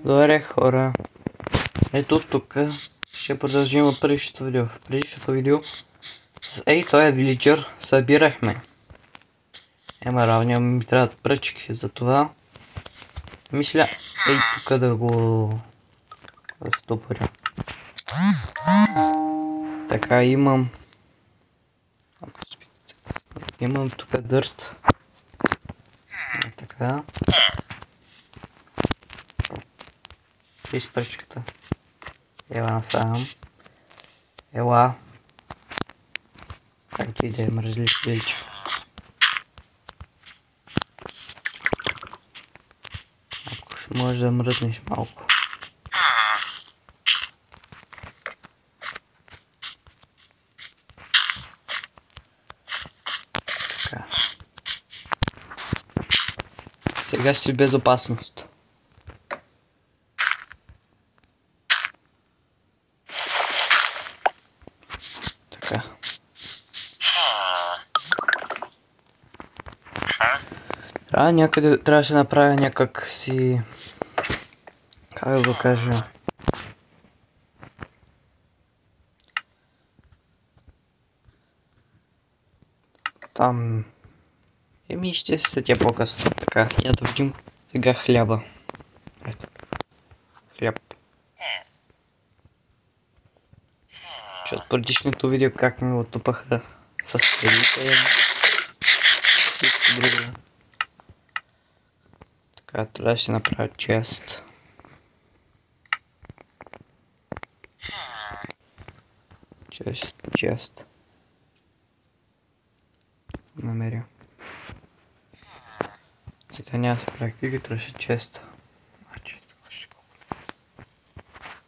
Добре, хора. Ето тук ще продължим в предишното видео. В предишното видео с този вилиджър събирахме емерални, ами ми трябват пръчки. Затова мисля тук да го разтопаря. Така имам тук дърт. Така. И с пръчката. Ела насам. Ела. Как ти да мръзлиш вилича. Ако ще можеш да мръзнеш малко. Така. Сега си в безопасност. Така. Някъде трябваше да направя някак си... Как да го кажа? Там... ще се сетя по-късно. Така, я да видим сега хляба. Ето. Хляб. Че от предишното видео как ми отупаха с стрелите. Всичко друго. Така, трябва да си направя чест. Чест. Намеря. Сега няма да се практика, трябваше чест.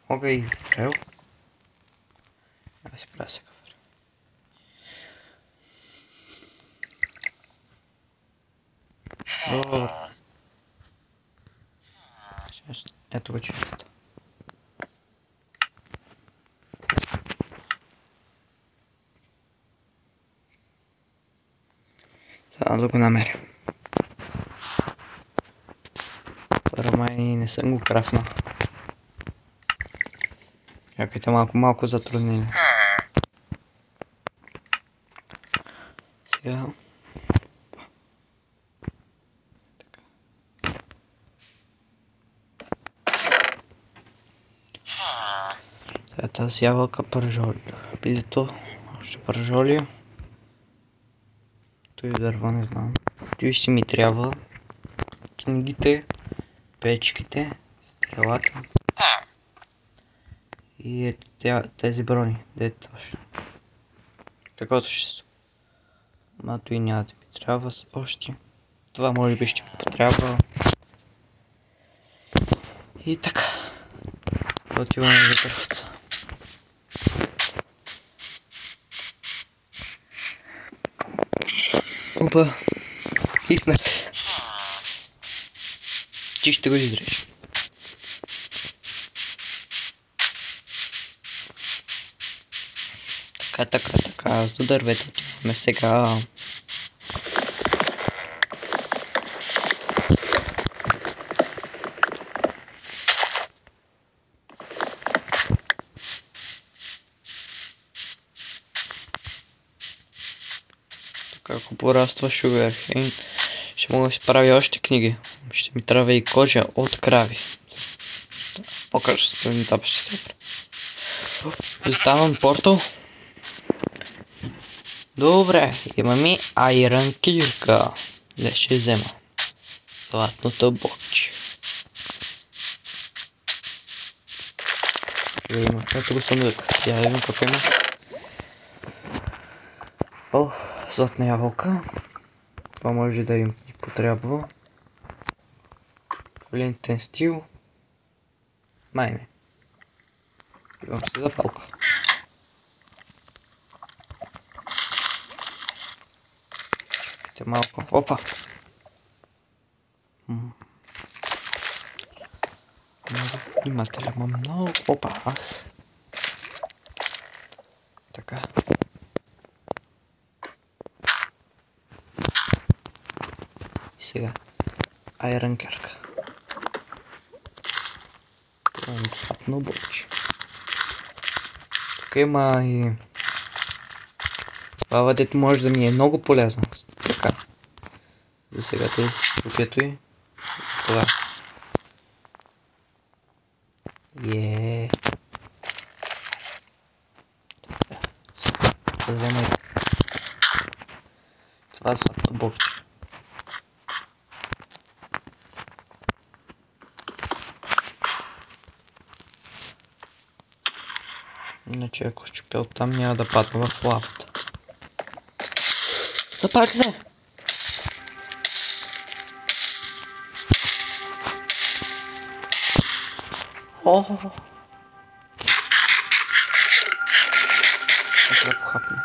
Мога и крел. Да си правя сега. Ето го чест. Сега да го намеря. Първо май не съм го крафнал. Чакайте малко затруднение. Сега. Сега тази ябълка пържоли. Бидето още пържоли. Той дърва не знам. Той ще ми трябва. Книгите, печките, стрелата. И ето тези брони. Дето още. Каквото ще... Мато и няма да ми трябва още. Това може би ще ми потрябва. И така. Отиваме за първата. Опа. Ихна. Ти ще го изрежеш. Така. За дървето отиваме сега. Ако пораства шугаркейн, ще мога да си правя още книги. Ще ми трябва и кожа от крави. По-качествени етап ще се прави. Доставам портал. Добре, имам и айрън кирка. Не ще взема. Златното бокче. Ето го съндък. Я видим какво има. О, златна ябълка. Това може да им потрябва. Лентен стил. Май не. Имам се запалка. Чакайте малко. Опа! Много внимателен, много. Опа! Ах! Така. И сега. Айрън кирка. Златно боче. Тук има и... Това дето може да ми е много полезна. Така. И сега те купето и... Това. Еее. Да взема и... Това златно боче. Иначе ако щупя оттам няма да падна в лавата. Да пак взе! Охо! Ще да похапна.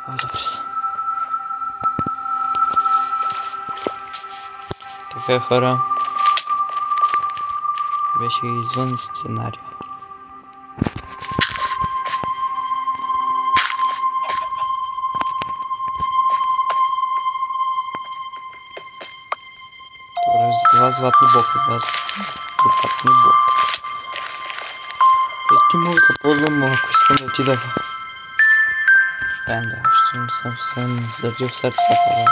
Добре са. Така хора. Беше извън сценария. Добре, два златни блока, два златни блока. Ти мога да ползвам, ако искам да отида в Пенда. Още не съм се задил сърцата.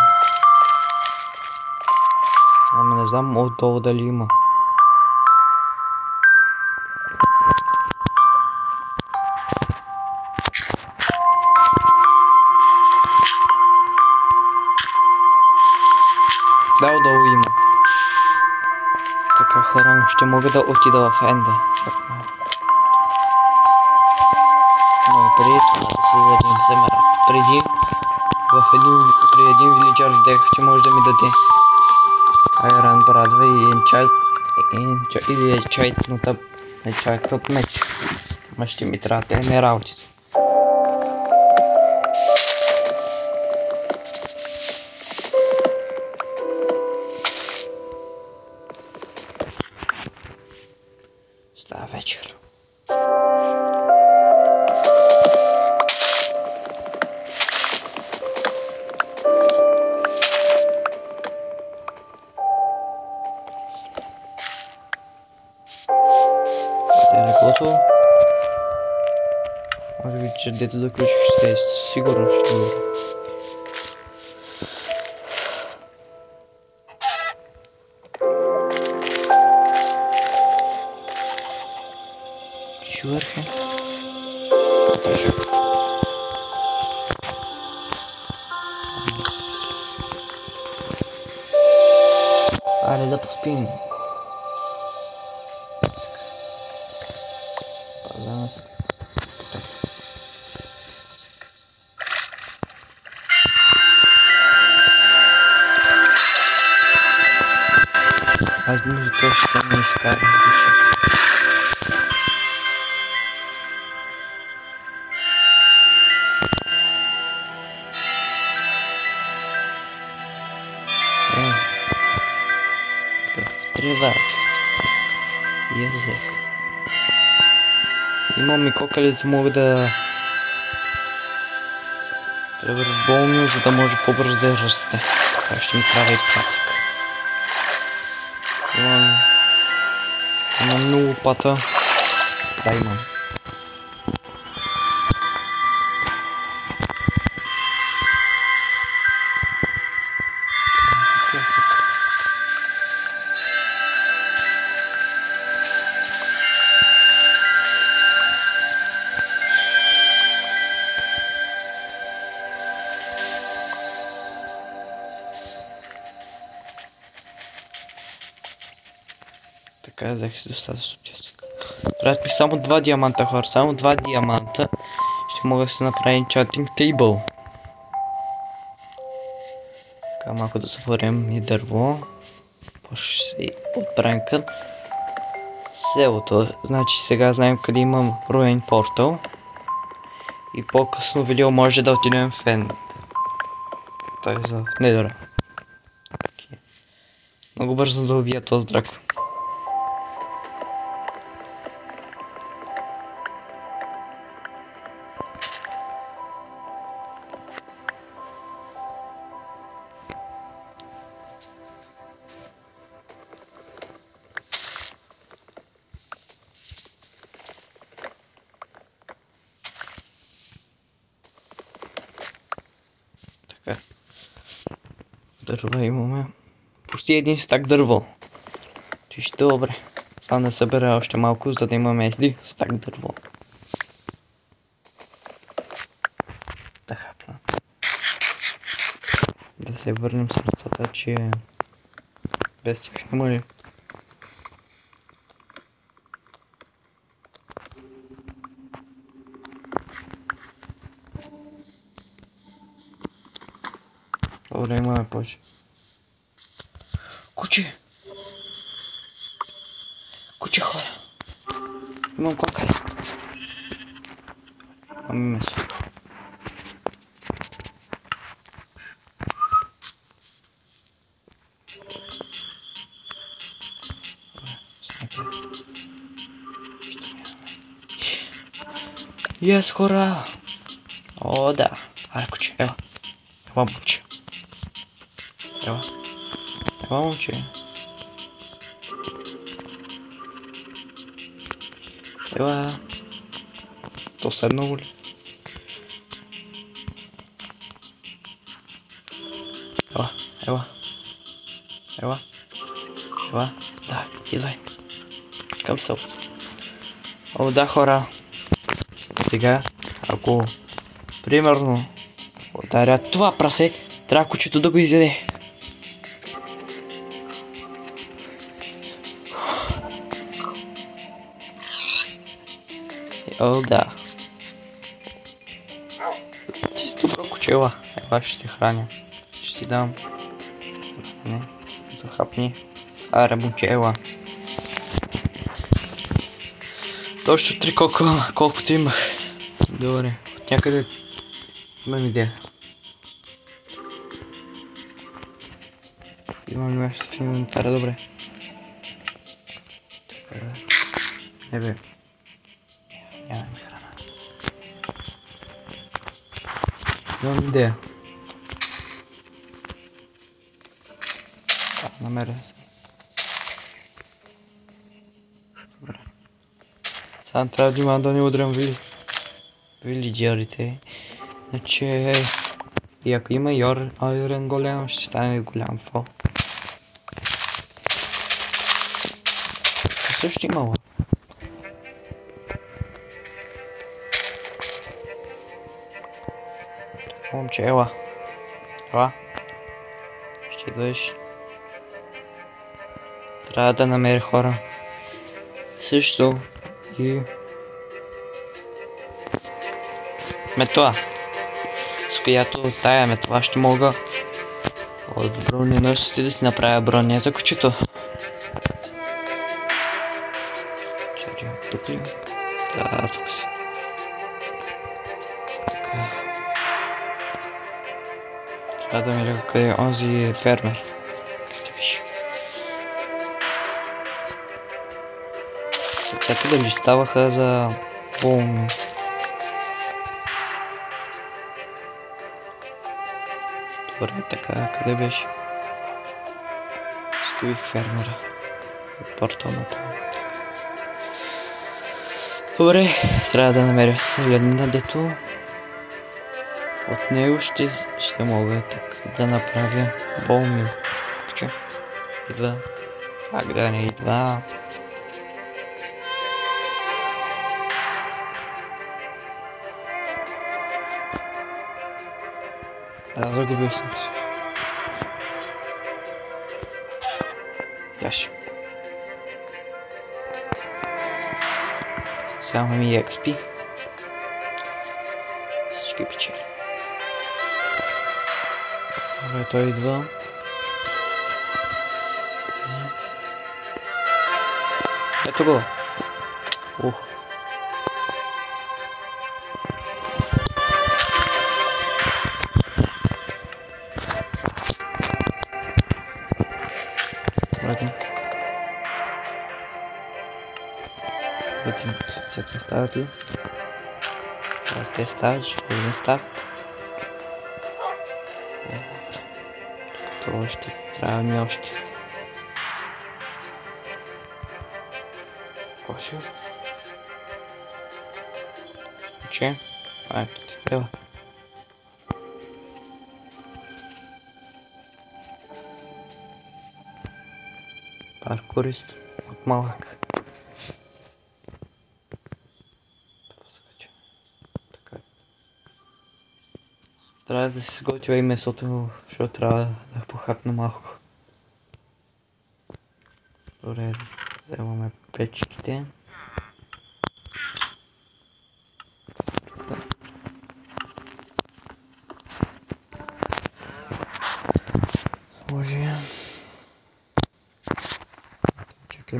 Ама не знам отдолу дали има. Да, отдолу има. Така хора, ще мога да отида в Енда. Но преди това да се зададим земера. При един вилиджар видях, че може да ми даде Iron Bradway или чайтът меч. Ма ще ми трябва да емералдите. Става вечер. Леглото. Може би, че дето заключих ще е сигурно ще умре. Шурха. Аре да поспим. Аз музика ще ми изкара в душата. В 3 вечер. Я взех. Имам и кокалите мога да превърна в болни, за да може по-бързо да расте. Така ще ми трябва и пясък. Имам много лопата. Да, имам. Пясък. Така, взех си достатъчно пясък. Трябват ми само 2 диаманта, хора. Само 2 диаманта. Ще мога да се направи enchanting table. Така, малко да съберем и дърво. Ще се отправим към селото. Значи сега знаем къде имам руин портал. И по-късно видео може да отидем в End. Той е за Недъра. Много бързо да убия този дракон. Така. Дърва имаме. Почти един стак дърво. Виж, добре. Само да събера още малко, за да имаме SD стак дърво. Да хапна. Да се върнем с ръцата, че без тях няма ли. Добре, имаме повече. Куче! Куче, хора! Имам клакари. Имаме месо. Yes, хора! О, да. Аре, куче, ева. Ева, момче. Ева. Ева, момче. Ева. То седнало ли? Ева, ева. Ева. Ева. Да, идвай. Към село. О, да, хора. Сега, ако примерно ударя това прасе, трябва кучето да го изяде. О, да. Чисто добро кучела. Ева, ще те храня. Ще ти дам. Не, да хапни. Аре, момчела. Точно 3 колкото имах. Добре, от някъде имам идея. Имам нещо в инвентара, добре. Така, не бе. Нямаме храна. Имам идея. Намеря се. Добре. Сега трябва да има да не удрям вилиджерите. Значи... И ако има айрен голям, ще стане голям фол. Също имало. Момче, ела. Ела. Ще идваш. Трябва да намеря хора. Също и... метла. С която тая метла ще мога от броненосците да си направя броня за кучето. Чакай, тук ли? Да, тук си. Така. Трябва да ми къде е онзи фермер. Къде беше? Сърцата дали ставаха за болни. Добре, така, къде беше? Изгубих фермера. От портал на там. Добре, трябва да намеря следна, дето от него ще мога така да направя болмил. Че? Идва. Как да не идва? Да, загубил съм се. Яш. Само ми XP. Всички печели. Добре, той идва. Ето го. Ух. Видим, те стават ли? Те стават, ще не стават. Като още, трябва ми още. Кошер. Че? Ето ти, ева. Паркурист от малък. Така. Трябва да се сготвя и месото, защото трябва да похапна малко. Добре, вземаме печките. Сложи. Чакай,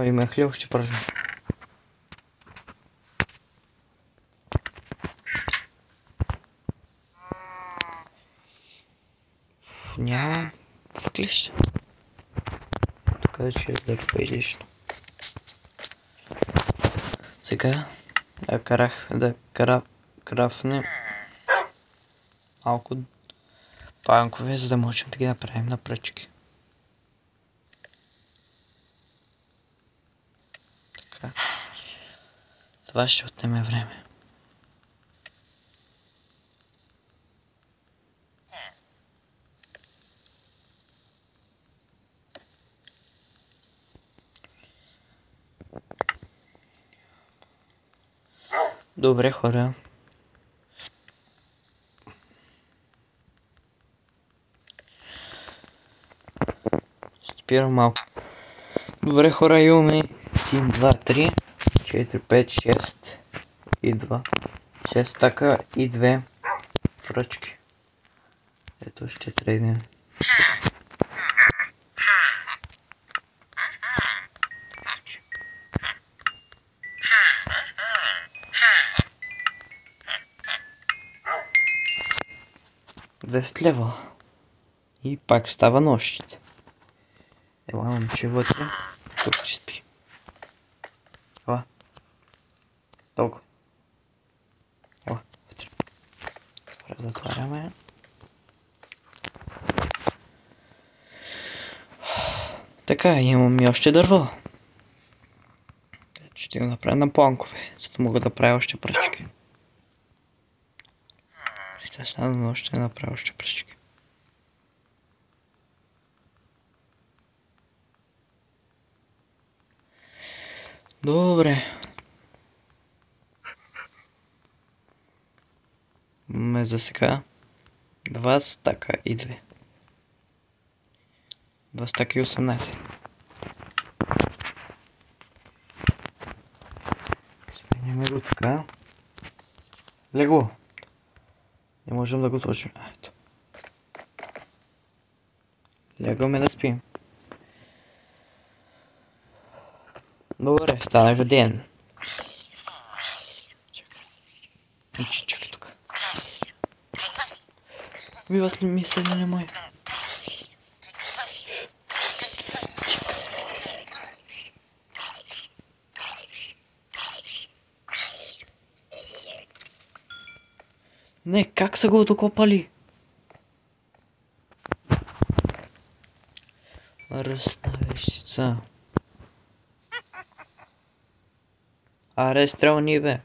имах ли още пържа? Няма въглища. Тук вече е леко излишно. Сега да крафнем малко панкове, за да можем да ги направим на пръчки. Така. Това ще отнеме време. Добре, хора. Спирам малко. Добре, хора, имаме 1, 2, 3, 4, 5, 6 и 2. 6 така и 2 пръчки. Ето ще тръгнем. $10. И пак става нощите. Ела, момче вътре. Тук ще спи. Ела. Дълго. Ела, вътре. Добре, затваряме. Така, имам и още дърво. Ще го направя на планкове, за да мога да правя още пръчки. Ще стана, но ще направя още пръчки. Добре. Имаме за сега 2 стака и 2. 2 стака и 18. Сменяме го така. Легло. Не можем да го сложим. Ето. Лягаме да спим. Добре, станах ден. Чакай тук. Биват ли мисля, не мой? Не, как са го докопали? Ръстна вещица. Аре, стрелни бе.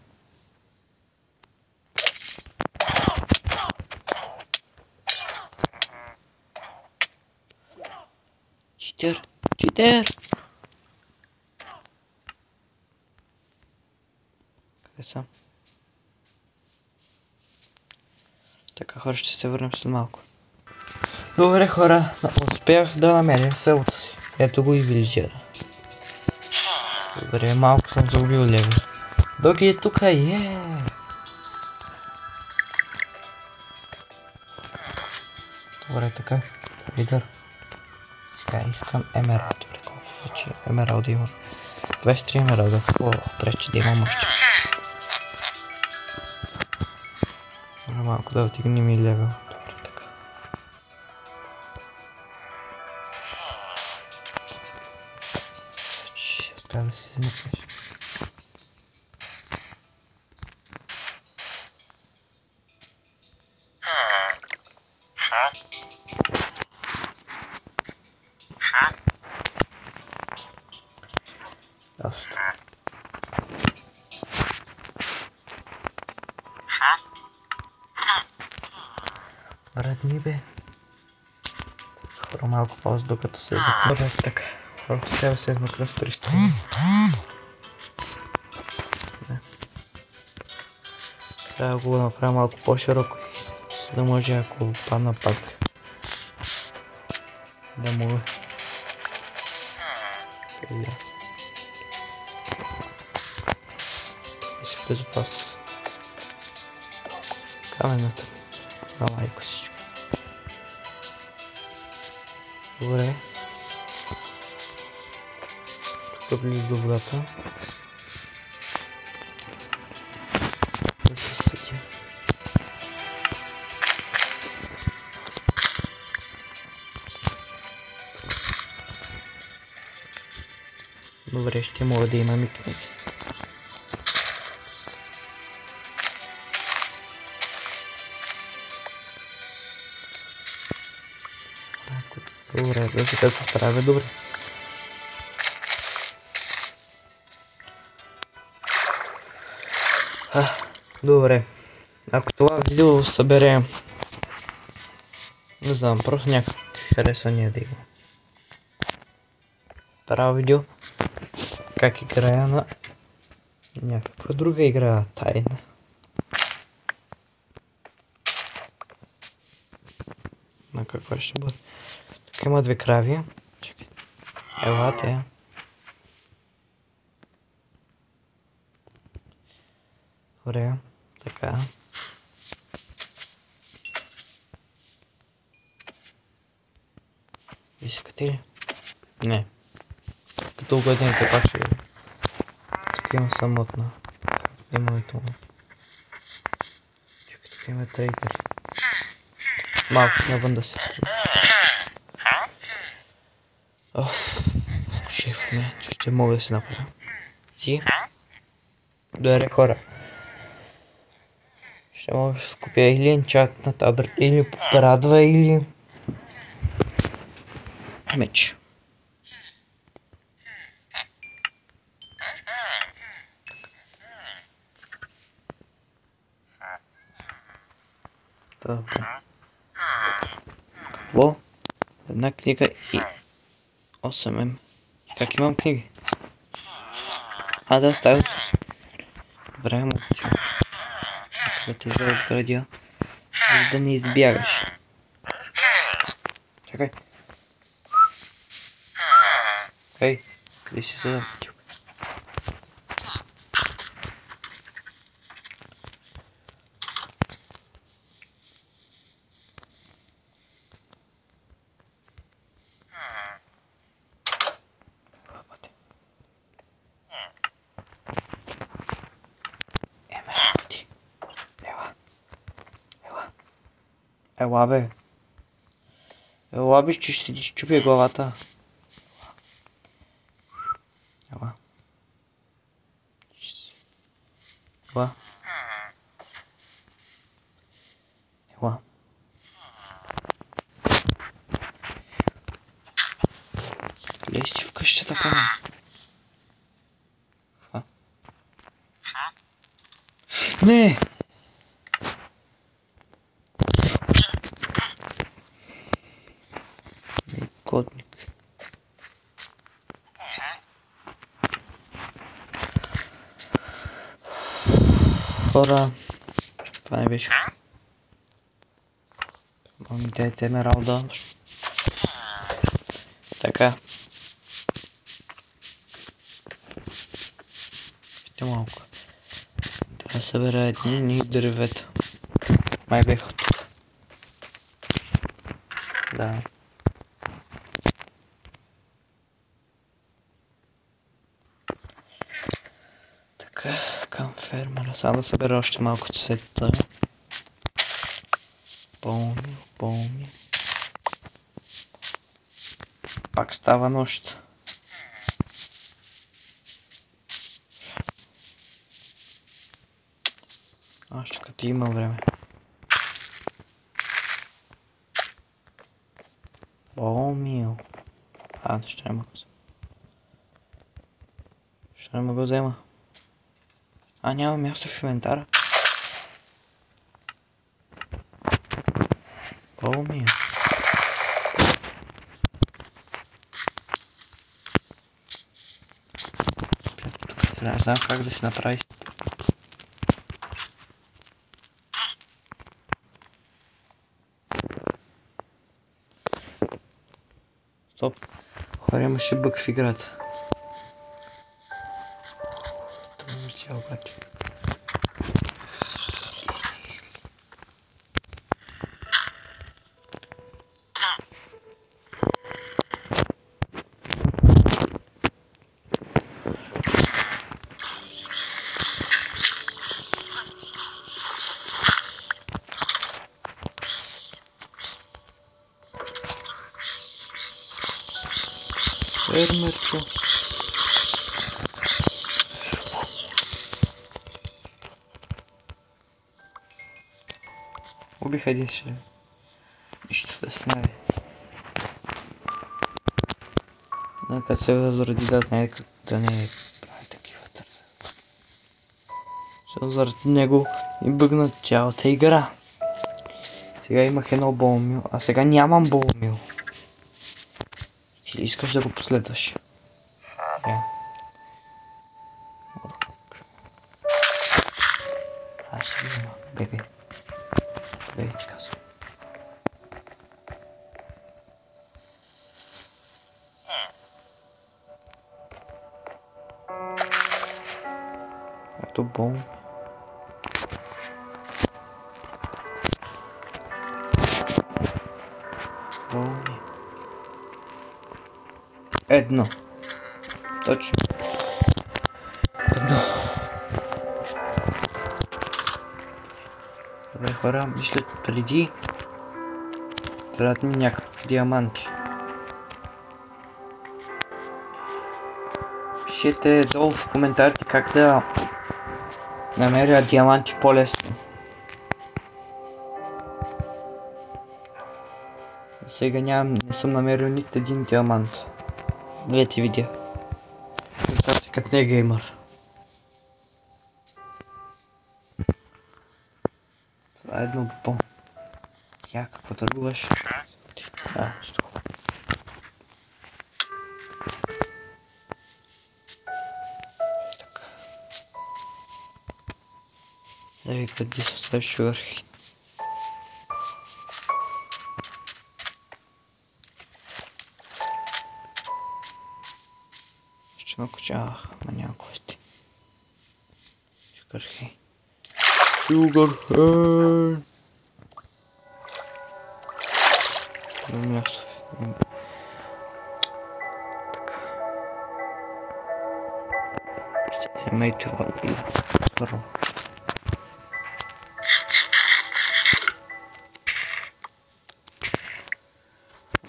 Читер, читер. Къде съм? Така, хора, ще се върнем след малко. Добре, хора, успях да намерим селото си. Ето го и вилизира. Добре, малко съм загубил леви. Доги е тука, Добре, така. Видър. Сега искам емералд. Добре, колко вече емералда има? 23 емералда. О, пречи да имам още. Добре, малко да вдигнем и левел. Добре, така. Остава да си замъкнеш. Ясно. Радни бе. Скоро малко пауза, докато се затворя. Така. Просто трябва да се измъкна с 300. Трябва да го направя малко по-широко, за да може ако падна пак да мога. И си безопасно. Камената. На лайко всичко. Добре. Тук близо до водата. Да се следи. Добре, ще мога да имам и книги. Добре, да сега се справя добре. Добре. Ако това видео събере... Не знам, просто някакви харесвания да има. Правя видео как играя на някаква друга игра, тайна. На каква ще бъде? Тук има две крави. Чакай. Елате. Добре, така. Искате ли? Не. Като угодните пак ще видим. Тук има самотна. Има и това. Чакай, тук има трейдер. Малко навън да се. Шеф, не, че ще мога да се направя. Ти? Добре, хора. Ще мога да се купя или енчант на табър, или попрадва, или... меч. Добре. Какво? Една книга и... 8М. Как имам книги? Да, оставям се. Добре, мълча. Да те заобградя, за да не избягаш. Чакай. Ей, къде си се? Ела бе. Ела бе, че ще ти щупя главата. Ела. Ела. Ела. Лезь ти в къщата по мен. Не! Котник. Хора, това не беше. Ми дайте емералда. Така. Пите малко. Трябва да събера едни дървета. Май беха тук. Да. Така, към фермера. Сега да събера още малко цвета. Помни. Пак става нощ. Още като има време. Помил. Ще не мога. Ще не мога да взема. Няма място в инвентара. Помил. Не знам как да се направи. Стоп. Хора, имаше бък в играта. Това ми ще обаче. Фермерчо. Убих един член. Нищо да се знае. Нека се възроди да знае как да не прави такива търпи. Заради него и бъгна цялата игра. Сега имах едно болмил, а сега нямам болмил. Ти ли искаш да го последваш? Аз ще ги има. Бегай. Бегай, ти казвам. Ето болми. Болми. Едно. Точно. Едно. Добре, хора, мисля преди трябват ми някакви диаманти. Пишете долу в коментарите как да намеря диаманти по-лесно. Сега не съм намерил нито един диамант. Двете видео. Сега си като не геймър. Това е едно бомбо. Тя какво търгуваш? Да, що? Така. Ей, къде са следващи върхи? Ще накоча, ама няма кости. Шугархейн. Шугархейн! Място. Така. Ще взема и това и първо.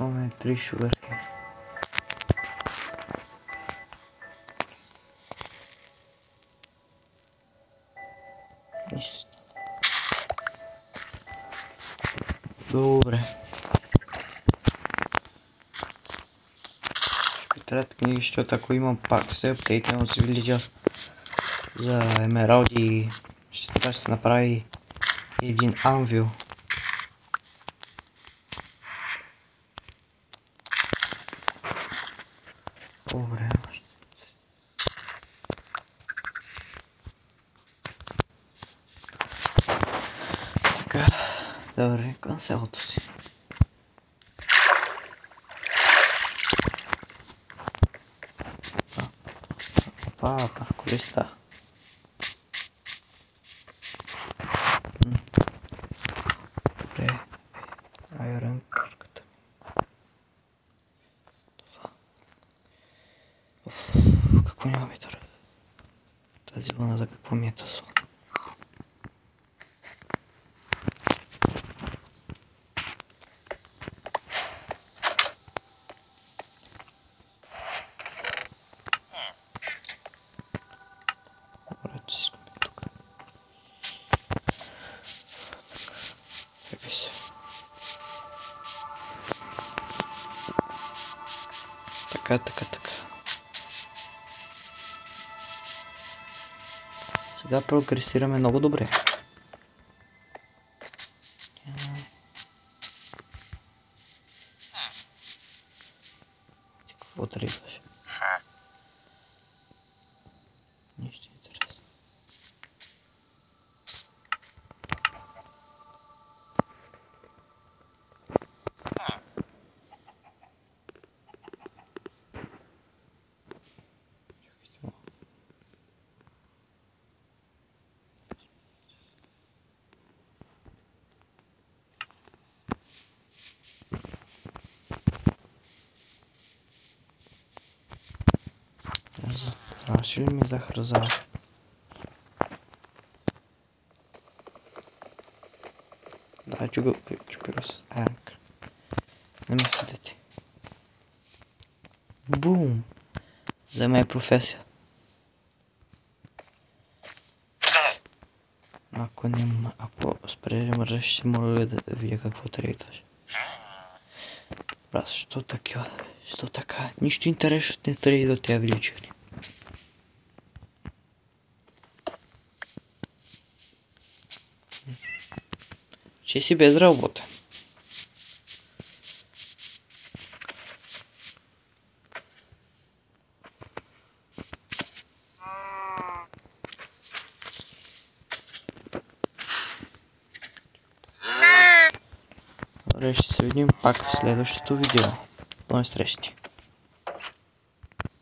Имаме 3 шугархейн. Нищо. Добре. Трябва книги, защото ако имам пак все аптейтен от Village за емералди, ще трябва да се направи един анвил. Добре. Така, добре, към селото си. Паркуриста. Добре. Айрон кърката. Това. Какво няма метър? Тази вълна за какво ми е тази вълна? Така. Сега прогресираме много добре. Ти какво тръгваш? Нищо интересно. Трябваше ли ми да хръза? Да, чуга с анкър. Не ме съдете. Бум! За мен е професия. Ако спре мръж, ще моля да видя какво трейдваш. Брат, що такива? Що така? Нищо интересно не трейдва тя величани. Ще си без работа. Добре, ще се видим пак в следващото видео. До срещи.